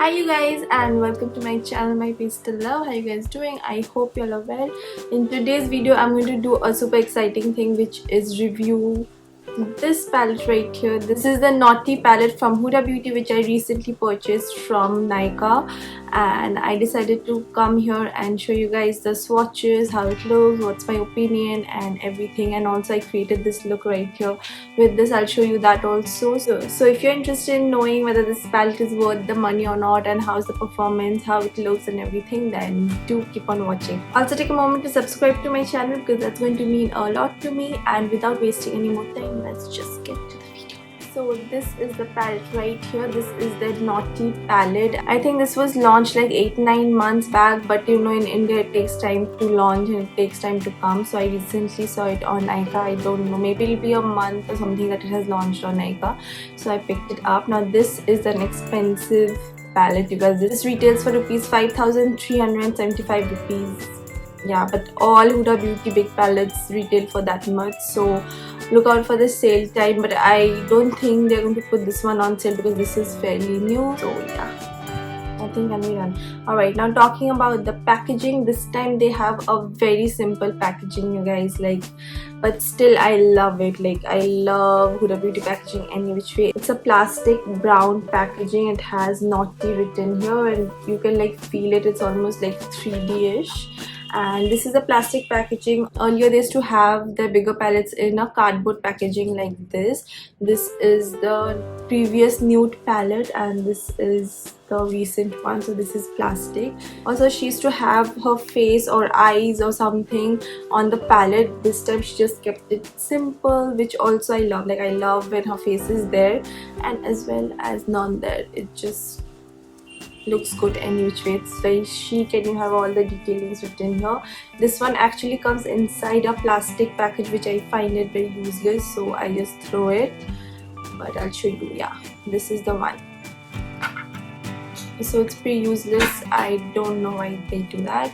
Hi you guys and welcome to my channel, my Pastel love. How you guys doing? I hope you all are well. In today's video I'm going to do a super exciting thing, which is review this palette right here. This is the Naughty palette from Huda Beauty, which I recently purchased from Nykaa, and I decided to come here and show you guys the swatches, how it looks, what's my opinion and everything. And also I created this look right here. With this I'll show you that also. So if you're interested in knowing whether this palette is worth the money or not and how's the performance, how it looks and everything, then do keep on watching. Also take a moment to subscribe to my channel because that's going to mean a lot to me. And without wasting any more time, let's just get to the video. So this is the palette right here. This is the Naughty palette. I think this was launched like 8-9 months back, but you know, in India it takes time to launch and it takes time to come. So I recently saw it on Nykaa. I don't know, maybe it'll be a month or something that it has launched on Nykaa. So I picked it up. Now this is an expensive palette, you guys. This retails for rupees 5,375 rupees. Yeah, but all Huda Beauty big palettes retail for that much, so look out for the sale time. But I don't think they're going to put this one on sale because this is fairly new. So yeah, I think I'm done. Alright, now talking about the packaging, this time they have a very simple packaging, you guys, like, but still I love it. Like, I love Huda Beauty packaging any which way. It's a plastic brown packaging. It has Naughty written here and you can like feel it. It's almost like 3D-ish. And this is a plastic packaging. Earlier they used to have the bigger palettes in a cardboard packaging like this. This is the previous Nude palette and this is the recent one, so this is plastic. Also she used to have her face or eyes or something on the palette. This time she just kept it simple, which also I love. Like, I love when her face is there and as well as none there. It just looks good any which way. It's very chic and you have all the detailings written here. This one actually comes inside a plastic package, which I find it very useless, so I just throw it. But I'll show you. Yeah, this is the one. So it's pretty useless. I don't know why they do that,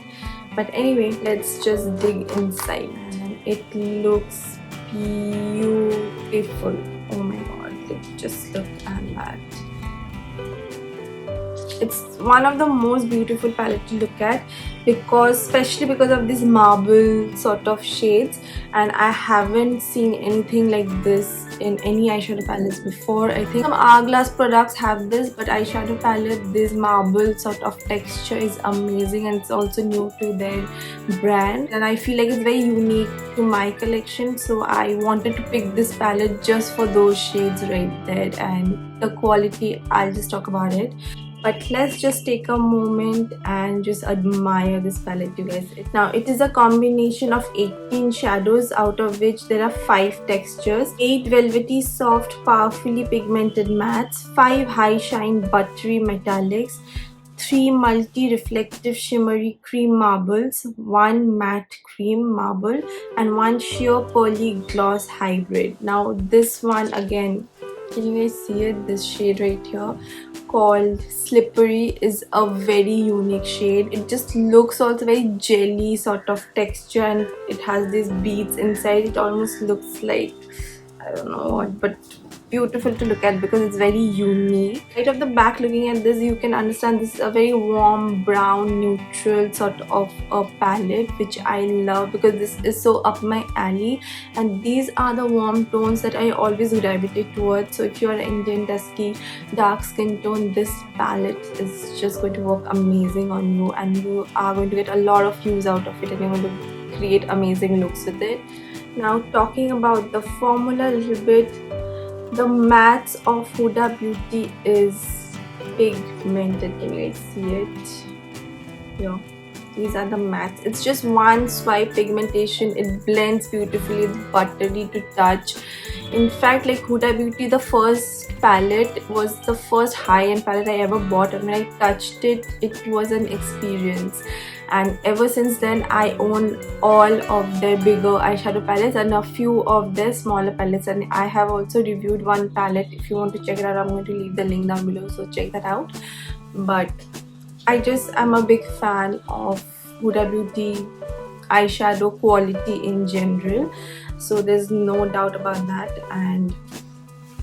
but anyway, let's just dig inside. And it looks beautiful. Oh my god, just look at that. It's one of the most beautiful palettes to look at, because especially because of these marble sort of shades, and I haven't seen anything like this in any eyeshadow palettes before. I think some hourglass products have this, but eyeshadow palette, this marble sort of texture is amazing, and it's also new to their brand, and I feel like it's very unique to my collection. So I wanted to pick this palette just for those shades right there. And the quality, I'll just talk about it. But let's just take a moment and just admire this palette, you guys. Now it is a combination of 18 shadows, out of which there are 5 textures, 8 velvety soft powerfully pigmented mattes, 5 high shine buttery metallics, 3 multi-reflective shimmery cream marbles, 1 matte cream marble and 1 sheer pearly gloss hybrid. Now this one again, can you guys see it? This shade right here called Slippery is a very unique shade. It just looks also very jelly sort of texture, and it has these beads inside. It almost looks like, I don't know what, but beautiful to look at because it's very unique. Right off the back, looking at this, you can understand this is a very warm brown neutral sort of a palette, which I love because this is so up my alley, and these are the warm tones that I always gravitate towards. So if you're an Indian dusky dark skin tone, this palette is just going to work amazing on you, and you are going to get a lot of use out of it, and you're going to create amazing looks with it. Now talking about the formula a little bit, the mattes of Huda Beauty is pigmented. Can you guys see it? Yeah, these are the mattes. It's just one swipe pigmentation. It blends beautifully. It's buttery to touch. In fact, like Huda Beauty, the first palette was the first high-end palette I ever bought, and when I touched it, it was an experience. And ever since then I own all of their bigger eyeshadow palettes and a few of their smaller palettes, and I have also reviewed one palette. If you want to check it out, I'm going to leave the link down below, so check that out. But I'm a big fan of Huda Beauty eyeshadow quality in general, so there's no doubt about that. And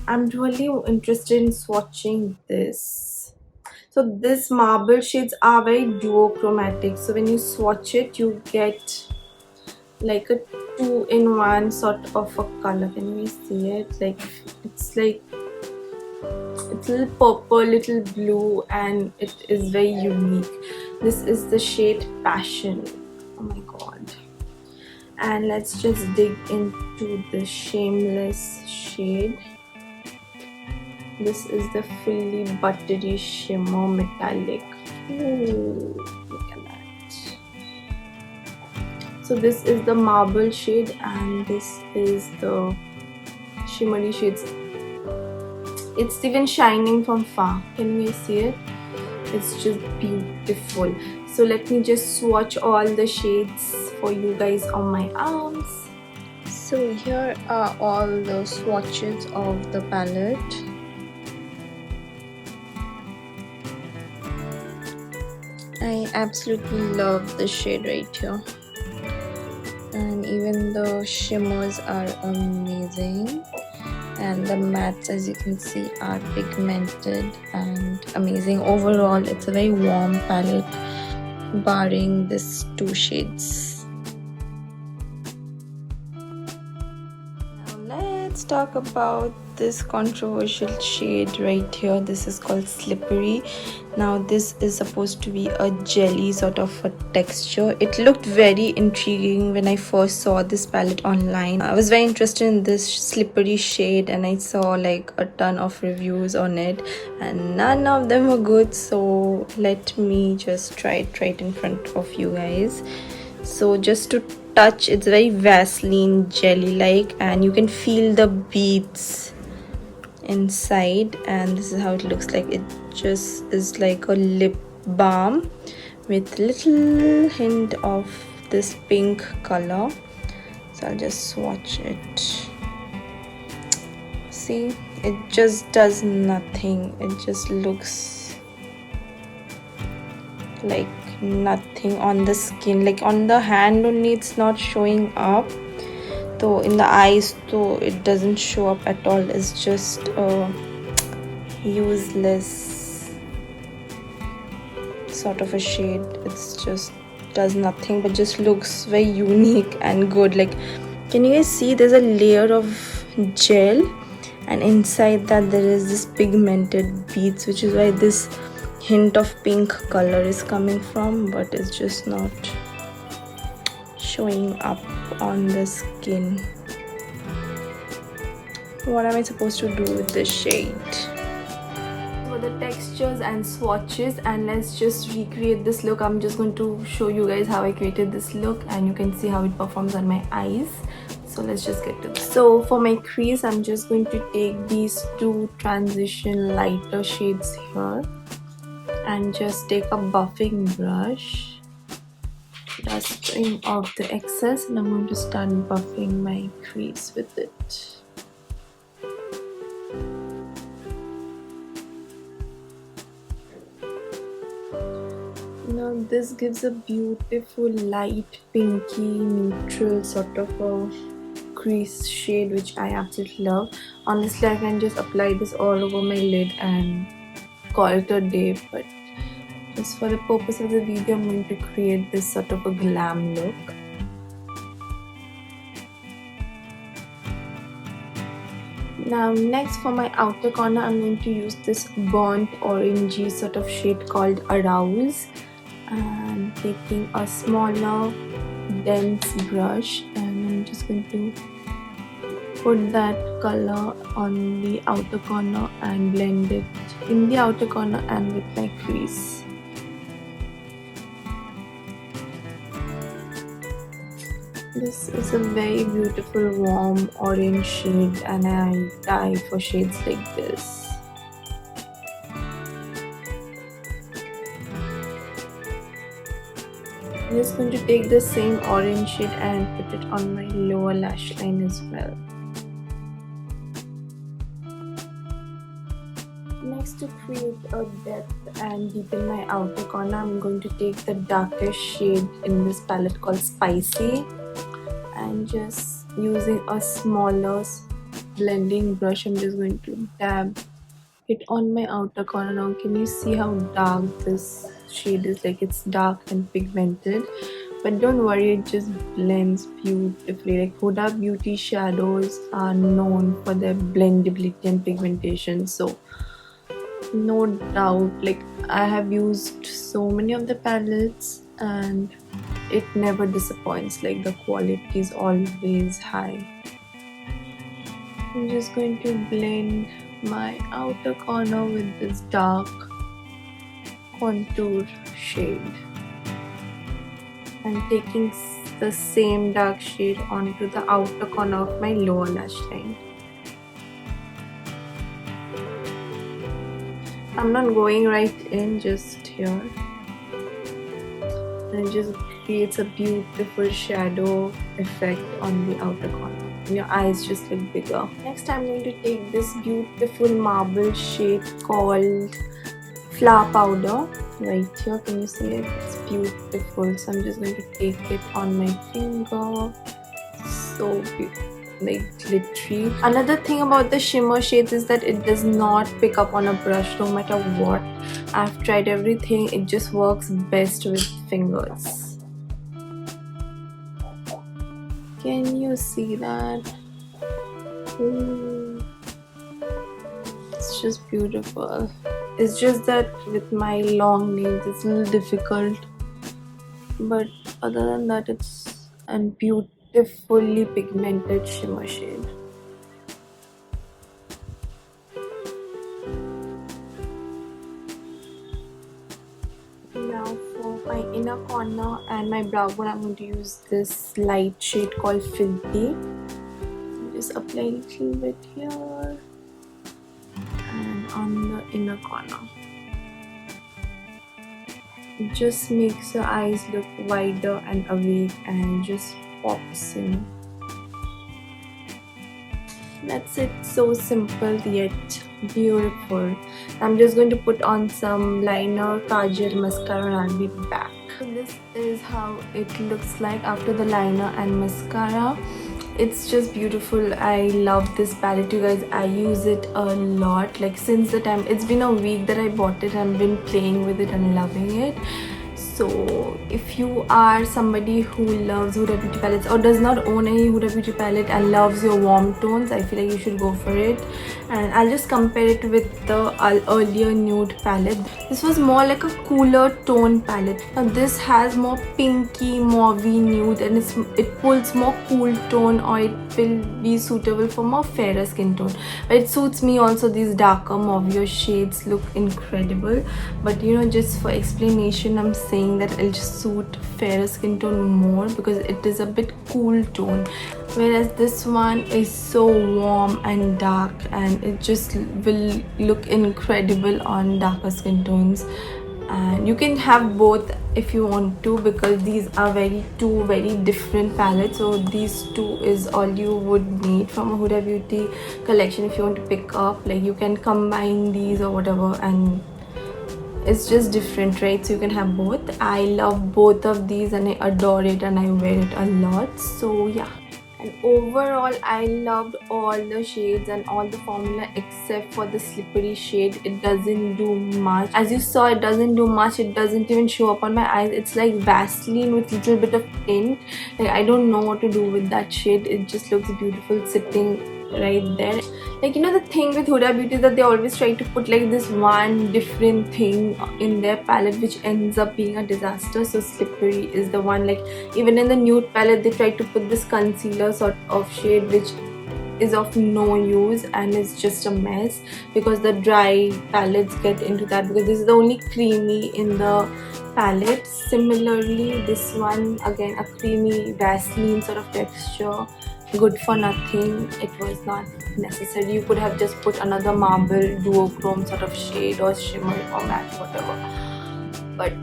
I'm really interested in swatching this. So this marble shades are very duochromatic. So when you swatch it, you get like a two-in-one sort of a color. Can we see it? Like it's like it's little purple, little blue, and it is very unique. This is the shade Passion. Oh my god. And let's just dig into the Shameless shade. This is the fully buttery shimmer metallic. Ooh, look at that. So this is the marble shade and this is the shimmery shades. It's even shining from far. Can you see it? It's just beautiful. So let me just swatch all the shades for you guys on my arms. So here are all the swatches of the palette. I absolutely love the shade right here, and even the shimmers are amazing, and the mattes, as you can see, are pigmented and amazing. Overall, it's a very warm palette barring these two shades. Now let's talk about this controversial shade right here. This is called Slippery. Now this is supposed to be a jelly sort of a texture. It looked very intriguing when I first saw this palette online. I was very interested in this slippery shade and I saw like a ton of reviews on it and none of them were good, so let me just try it right in front of you guys. So just to touch, it's very Vaseline jelly like, and you can feel the beads inside, and this is how it looks like. It just is like a lip balm with little hint of this pink color. So I'll just swatch it. See, it just does nothing. It just looks like nothing on the skin. Like on the hand only it's not showing up, though in the eyes though it doesn't show up at all. It's just a useless sort of a shade. It's just does nothing but just looks very unique and good. Like, can you guys see there's a layer of gel and inside that there is this pigmented beads, which is why this hint of pink color is coming from, but it's just not showing up on the skin. What am I supposed to do with this shade? For the textures and swatches, and let's just recreate this look. I'm just going to show you guys how I created this look and you can see how it performs on my eyes. So let's just get to this. So for my crease, I'm just going to take these two transition lighter shades here and just take a buffing brush, dusting off the excess, and I'm going to start buffing my crease with it. Now this gives a beautiful light pinky neutral sort of a crease shade, which I absolutely love. Honestly, I can just apply this all over my lid and call it a day, but just for the purpose of the video, I'm going to create this sort of a glam look. Now next, for my outer corner, I'm going to use this burnt orangey sort of shade called Arouse, and taking a smaller dense brush, and I'm just going to put that color on the outer corner and blend it in the outer corner and with my crease. This is a very beautiful warm orange shade and I die for shades like this. I'm just going to take the same orange shade and put it on my lower lash line as well. Next, to create a depth and deepen my outer corner, I'm going to take the darkest shade in this palette called Spicy, and just using a smaller blending brush, I'm just going to dab it on my outer corner. Now can you see how dark this shade is? Like, it's dark and pigmented, but don't worry, it just blends beautifully. Like, Huda Beauty shadows are known for their blendability and pigmentation, so no doubt, like, I have used so many of the palettes and it never disappoints. Like, the quality is always high. I'm just going to blend my outer corner with this dark contour shade and taking the same dark shade onto the outer corner of my lower lash line. I'm not going right in, just here, and it just creates a beautiful shadow effect on the outer corner. And your eyes just look bigger. Next, I'm going to take this beautiful marble shade called Flower Powder right here. Can you see it? It's beautiful. So I'm just going to take it on my finger. So beautiful, like glittery. Another thing about the shimmer shades is that it does not pick up on a brush no matter what. I've tried everything, it just works best with fingers. Can you see that? Ooh. It's just beautiful. It's just that with my long nails it's a little difficult, but other than that, it's a beautifully pigmented shimmer shade. Now for my inner corner and my brow bone, I'm going to use this light shade called Filthy. Just apply a little bit here and on the inner corner. It just makes your eyes look wider and awake and just pops in. That's it. So simple yet beautiful. I'm just going to put on some liner, kajal, mascara, and I'll be back. So this is how it looks like after the liner and mascara. It's just beautiful. I love this palette, you guys. I use it a lot. Like, since the time, it's been a week that I bought it and I've been playing with it and loving it. So if you are somebody who loves Huda Beauty palettes or does not own any Huda Beauty palette and loves your warm tones, I feel like you should go for it. And I'll just compare it with the earlier Nude palette. This was more like a cooler tone palette. Now this has more pinky, mauvey nude, and it pulls more cool tone, or it will be suitable for more fairer skin tone. But it suits me also. These darker mauvier shades look incredible. But you know, just for explanation, I'm saying that it'll just suit fairer skin tone more because it is a bit cool tone, whereas this one is so warm and dark, and it just will look incredible on darker skin tones. And you can have both if you want to, because these are two very different palettes. So these two is all you would need from a Huda Beauty collection if you want to pick up. Like, you can combine these or whatever, and it's just different, right? So you can have both. I love both of these and I adore it and I wear it a lot. So yeah, and overall I loved all the shades and all the formula except for the slippery shade. It doesn't do much. As you saw, it doesn't do much. It doesn't even show up on my eyes. It's like Vaseline with little bit of tint. Like, I don't know what to do with that shade. It just looks beautiful sitting right there. Like, you know, the thing with Huda Beauty is that they always try to put like this one different thing in their palette, which ends up being a disaster. So slippery is the one. Like, even in the Nude palette, they try to put this concealer sort of shade which is of no use, and it's just a mess because the dry palettes get into that, because this is the only creamy in the palette. Similarly, this one, again, a creamy Vaseline sort of texture, good for nothing. It was not necessary. You could have just put another marble duochrome sort of shade or shimmer or matte, whatever. But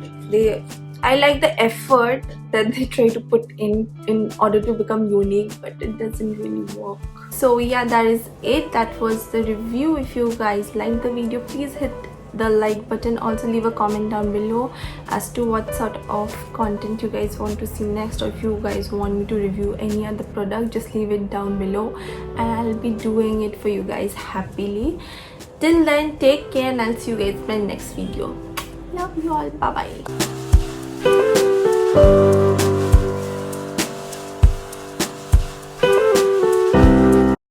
I like the effort that they try to put in order to become unique, but it doesn't really work. So yeah, that is it. That was the review. If you guys liked the video, please hit the like button. Also leave a comment down below as to what sort of content you guys want to see next, or if you guys want me to review any other product, just leave it down below and I'll be doing it for you guys happily. Till then, take care and I'll see you guys in my next video. Love you all. Bye bye.